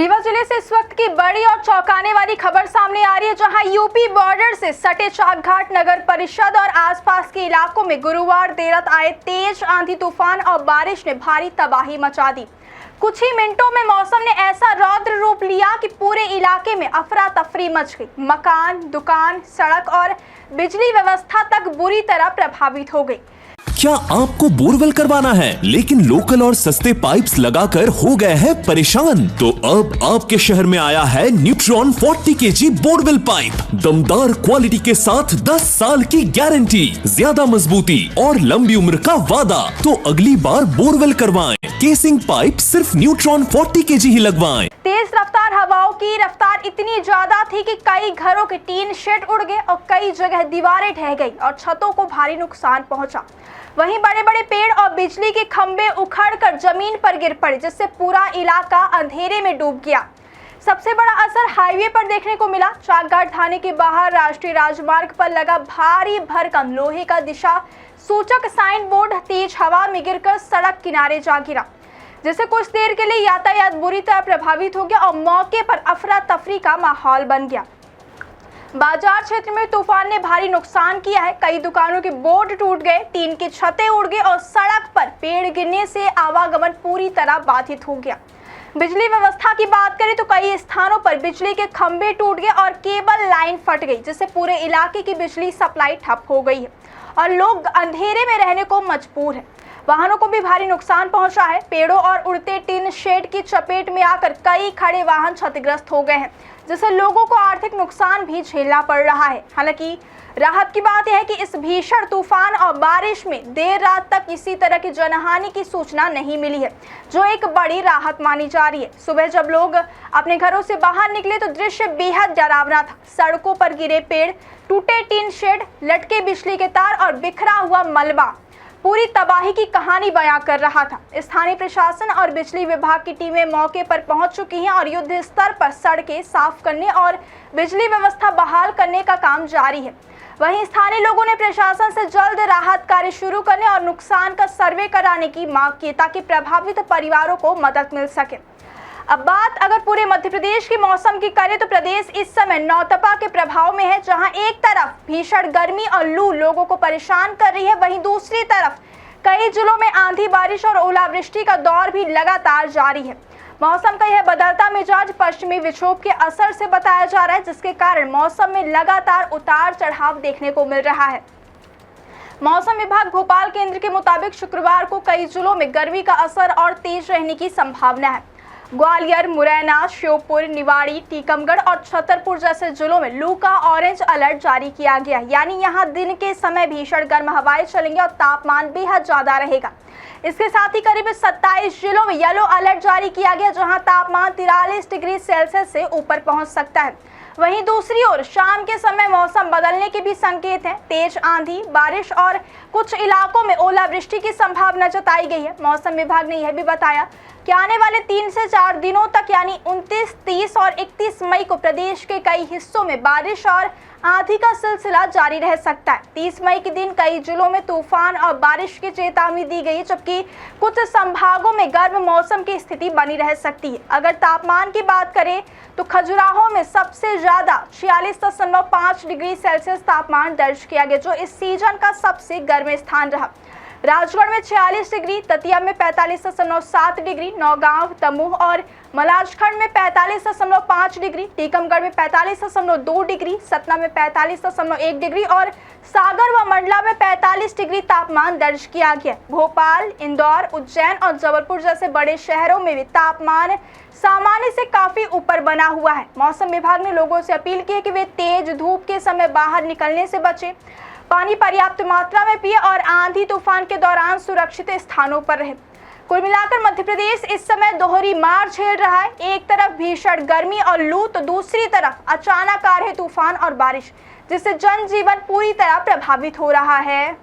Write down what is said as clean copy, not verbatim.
रीवा जिले से इस वक्त की बड़ी और चौंकाने वाली खबर सामने आ रही है, जहां यूपी बॉर्डर से सटे चाकघाट नगर परिषद और आसपास के इलाकों में गुरुवार देर रात आए तेज आंधी तूफान और बारिश ने भारी तबाही मचा दी। कुछ ही मिनटों में मौसम ने ऐसा रौद्र रूप लिया कि पूरे इलाके में अफरा तफरी मच गई। मकान, दुकान, सड़क और बिजली व्यवस्था तक बुरी तरह प्रभावित हो गई। क्या आपको बोरवेल करवाना है लेकिन लोकल और सस्ते पाइप्स लगाकर हो गए हैं परेशान? तो अब आपके शहर में आया है न्यूट्रॉन 40 kg बोरवेल पाइप। दमदार क्वालिटी के साथ 10 साल की गारंटी, ज्यादा मजबूती और लंबी उम्र का वादा। तो अगली बार बोरवेल करवाएं, केसिंग पाइप सिर्फ न्यूट्रॉन 40 kg ही लगवाएं। तेज रफ्तार हवाओं की रफ्तार इतनी ज्यादा थी कि कई घरों के टीन शेड उड़ गए और कई जगह दीवारें ढह गई और छतों को भारी नुकसान पहुंचा। वहीं बड़े बड़े पेड़ और बिजली के खंभे उखड़कर जमीन पर गिर पड़े, जिससे पूरा इलाका अंधेरे में डूब गया। सबसे बड़ा असर हाईवे पर देखने को मिला। चाकघाट थाने के बाहर राष्ट्रीय राजमार्ग पर लगा भारी भरकम लोहे का दिशा सूचक साइन बोर्ड तेज हवा में गिरकर सड़क किनारे जा गिरा, जिससे कुछ देर के लिए यातायात बुरी तरह प्रभावित हो गया और मौके पर अफरा तफरी का माहौल बन गया। बाजार क्षेत्र में तूफान ने भारी नुकसान किया है। कई दुकानों के बोर्ड टूट गए, टीन की छतें उड़ गई और सड़क पर पेड़ गिरने से आवागमन पूरी तरह बाधित हो गया। बिजली व्यवस्था की बात करें तो कई स्थानों पर बिजली के खंभे टूट गए और केबल लाइन फट गई, जिससे पूरे इलाके की बिजली सप्लाई ठप हो गई है और लोग अंधेरे में रहने को मजबूर है। वाहनों को भी भारी नुकसान पहुंचा है। पेड़ों और उड़ते टीन शेड की चपेट में आकर कई खड़े वाहन क्षतिग्रस्त हो गए हैं, जिससे लोगों को आर्थिक नुकसान भी झेलना पड़ रहा है। हालांकि राहत की बात यह है कि इस भीषण तूफान और बारिश में देर रात तक किसी तरह की जनहानि की सूचना नहीं मिली है, जो एक बड़ी राहत मानी जा रही है। सुबह जब लोग अपने घरों से बाहर निकले तो दृश्य बेहद डरावना था। सड़कों पर गिरे पेड़, टूटे टीन शेड, लटके बिजली के तार और बिखरा हुआ मलबा पूरी तबाही की कहानी बयां कर रहा था। स्थानीय प्रशासन और बिजली विभाग की टीमें मौके पर पहुंच चुकी हैं और युद्ध स्तर पर सड़कें साफ करने और बिजली व्यवस्था बहाल करने का काम जारी है। वहीं स्थानीय लोगों ने प्रशासन से जल्द राहत कार्य शुरू करने और नुकसान का सर्वे कराने की मांग की, ताकि प्रभावित परिवारों को मदद मिल सके। अब बात अगर पूरे मध्य प्रदेश की मौसम की करें तो प्रदेश इस समय नौतपा के प्रभाव में है, जहां एक तरफ भीषण गर्मी और लू लोगों को परेशान कर रही है, वहीं दूसरी तरफ कई जिलों में आंधी, बारिश और ओलावृष्टि का दौर भी लगातार जारी है। मौसम का यह बदलता मिजाज पश्चिमी विक्षोभ के असर से बताया जा रहा है, जिसके कारण मौसम में लगातार उतार चढ़ाव देखने को मिल रहा है। मौसम विभाग भोपाल केंद्र के मुताबिक शुक्रवार को कई जिलों में गर्मी का असर और तेज रहने की संभावना है। ग्वालियर, मुरैना, श्योपुर, निवाड़ी, टीकमगढ़ और छतरपुर जैसे जिलों में लू का ऑरेंज अलर्ट जारी किया गया, यानी यहां दिन के समय भीषण गर्म हवाएं चलेंगी और तापमान बेहद ज्यादा रहेगा। इसके साथ ही करीब 27 जिलों में येलो अलर्ट जारी किया गया, जहां तापमान 43 डिग्री सेल्सियस से ऊपर पहुंच सकता है। वहीं दूसरी ओर शाम के समय मौसम बदलने के भी संकेत हैं। तेज आंधी, बारिश और कुछ इलाकों में ओलावृष्टि की संभावना जताई गई है। मौसम विभाग ने यह भी बताया कि आने वाले 3 से 4 दिनों तक यानी 29, 30 और 31 मई को प्रदेश के कई हिस्सों में बारिश और आंधी का सिलसिला जारी रह सकता है। 30 मई के दिन कई जिलों में तूफान और बारिश की चेतावनी दी गई है, जबकि कुछ संभागों में गर्म मौसम की स्थिति बनी रह सकती है। अगर तापमान की बात करें तो खजुराहो में सबसे ज्यादा 46.5 डिग्री सेल्सियस तापमान दर्ज किया गया, जो इस सीजन का सबसे गर्म स्थान रहा। राजगढ़ में 46 डिग्री, दतिया में 45.7 डिग्री, नौगांव, दमोह और मलाजखंड में 45.5 डिग्री, टीकमगढ़ में 45.2 डिग्री, सतना में 45.1 डिग्री और सागर व मंडला में 45 डिग्री तापमान दर्ज किया गया। भोपाल, इंदौर, उज्जैन और जबलपुर जैसे बड़े शहरों में भी तापमान सामान्य से काफी ऊपर बना हुआ है। मौसम विभाग ने लोगों से अपील की है कि वे तेज धूप के समय बाहर निकलने से बचें, पानी पर्याप्त मात्रा में पिए और आंधी तूफान के दौरान सुरक्षित स्थानों पर रहे। कुल मिलाकर मध्य प्रदेश इस समय दोहरी मार झेल रहा है। एक तरफ भीषण गर्मी और लू तो दूसरी तरफ अचानक आ रहे तूफान और बारिश, जिससे जनजीवन पूरी तरह प्रभावित हो रहा है।